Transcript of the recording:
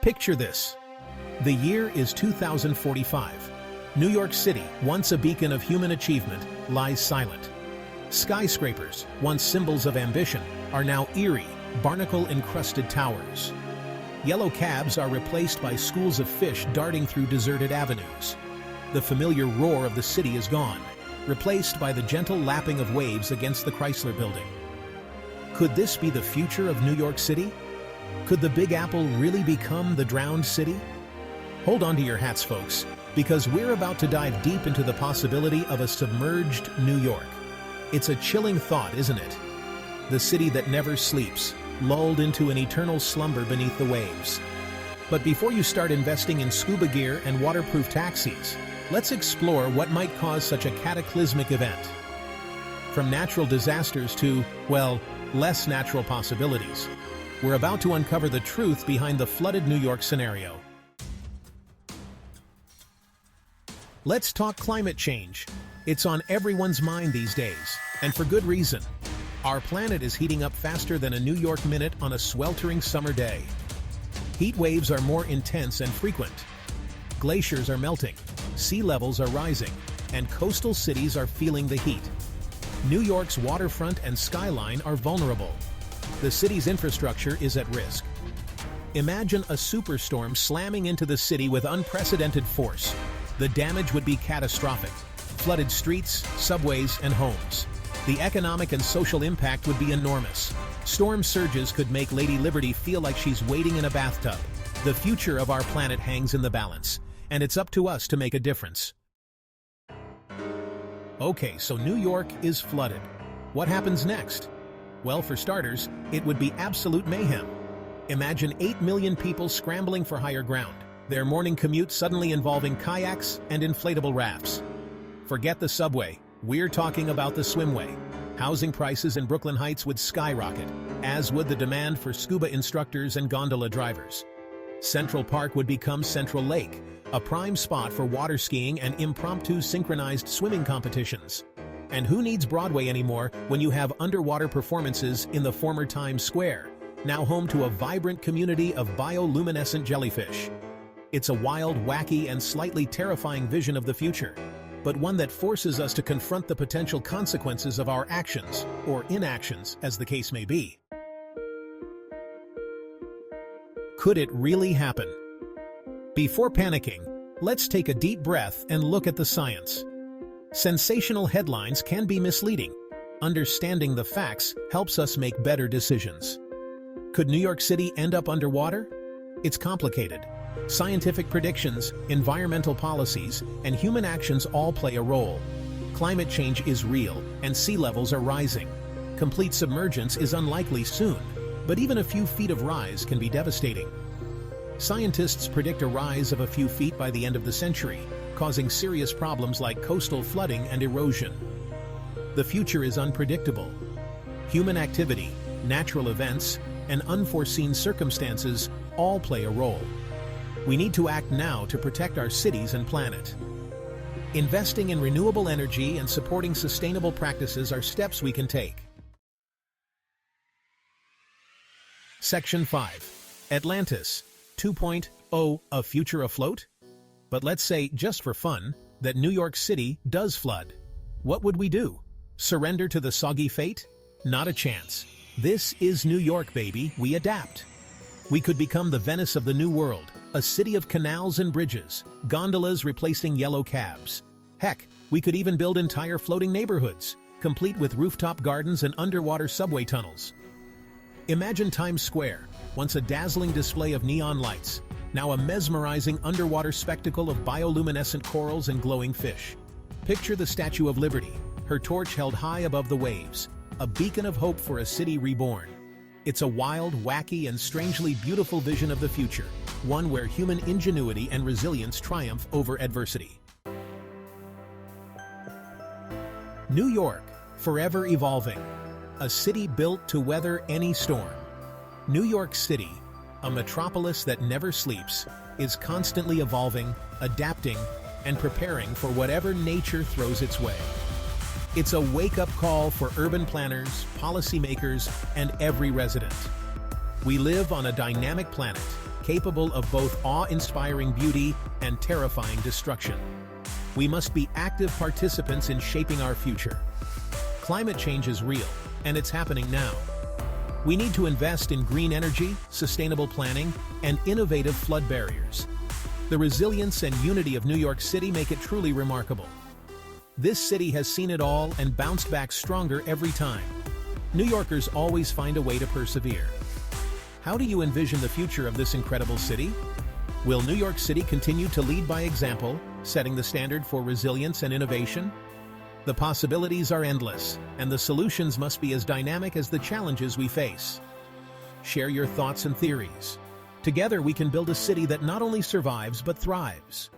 Picture this. The year is 2045. New York City, once a beacon of human achievement, lies silent. Skyscrapers, once symbols of ambition, are now eerie, barnacle-encrusted towers. Yellow cabs are replaced by schools of fish darting through deserted avenues. The familiar roar of the city is gone, replaced by the gentle lapping of waves against the Chrysler Building. Could this be the future of New York City? Could the Big Apple really become the drowned city? Hold on to your hats, folks, because we're about to dive deep into the possibility of a submerged New York. It's a chilling thought, isn't it? The city that never sleeps, lulled into an eternal slumber beneath the waves. But before you start investing in scuba gear and waterproof taxis, let's explore what might cause such a cataclysmic event. From natural disasters to, well, less natural possibilities, we're about to uncover the truth behind the flooded New York scenario. Let's talk climate change. It's on everyone's mind these days, and for good reason. Our planet is heating up faster than a New York minute on a sweltering summer day. Heat waves are more intense and frequent. Glaciers are melting, sea levels are rising, and coastal cities are feeling the heat. New York's waterfront and skyline are vulnerable. The city's infrastructure is at risk. Imagine a superstorm slamming into the city with unprecedented force. The damage would be catastrophic. Flooded streets, subways, and homes. The economic and social impact would be enormous. Storm surges could make Lady Liberty feel like she's wading in a bathtub. The future of our planet hangs in the balance, and it's up to us to make a difference. Okay, so New York is flooded. What happens next? Well, for starters, it would be absolute mayhem. Imagine 8 million people scrambling for higher ground, their morning commute suddenly involving kayaks and inflatable rafts. Forget the subway, we're talking about the swimway. Housing prices in Brooklyn Heights would skyrocket, as would the demand for scuba instructors and gondola drivers. Central Park would become Central Lake, a prime spot for water skiing and impromptu synchronized swimming competitions. And who needs Broadway anymore when you have underwater performances in the former Times Square, now home to a vibrant community of bioluminescent jellyfish? It's a wild, wacky, and slightly terrifying vision of the future, but one that forces us to confront the potential consequences of our actions, or inactions, as the case may be. Could it really happen? Before panicking, let's take a deep breath and look at the science. Sensational headlines can be misleading. Understanding the facts helps us make better decisions. Could New York City end up underwater? It's complicated. Scientific predictions, environmental policies, and human actions all play a role. Climate change is real, and sea levels are rising. Complete submergence is unlikely soon, but even a few feet of rise can be devastating. Scientists predict a rise of a few feet by the end of the century, causing serious problems like coastal flooding and erosion. The future is unpredictable. Human activity, natural events, and unforeseen circumstances all play a role. We need to act now to protect our cities and planet. Investing in renewable energy and supporting sustainable practices are steps we can take. Section 5. Atlantis 2.0, a future afloat? But let's say, just for fun, that New York City does flood. What would we do? Surrender to the soggy fate? Not a chance. This is New York, baby. We adapt. We could become the Venice of the New World, a city of canals and bridges, gondolas replacing yellow cabs. Heck, we could even build entire floating neighborhoods, complete with rooftop gardens and underwater subway tunnels. Imagine Times Square, once a dazzling display of neon lights, now a mesmerizing underwater spectacle of bioluminescent corals and glowing fish. Picture the Statue of Liberty, her torch held high above the waves, a beacon of hope for a city reborn. It's a wild, wacky, and strangely beautiful vision of the future, one where human ingenuity and resilience triumph over adversity. New York, forever evolving. A city built to weather any storm. New York City, a metropolis that never sleeps, is constantly evolving, adapting, and preparing for whatever nature throws its way. It's a wake-up call for urban planners, policymakers, and every resident. We live on a dynamic planet, capable of both awe-inspiring beauty and terrifying destruction. We must be active participants in shaping our future. Climate change is real, and it's happening now. We need to invest in green energy, sustainable planning, and innovative flood barriers. The resilience and unity of New York City make it truly remarkable. This city has seen it all and bounced back stronger every time. New Yorkers always find a way to persevere. How do you envision the future of this incredible city? Will New York City continue to lead by example, setting the standard for resilience and innovation? The possibilities are endless, and the solutions must be as dynamic as the challenges we face. Share your thoughts and theories. Together we can build a city that not only survives but thrives.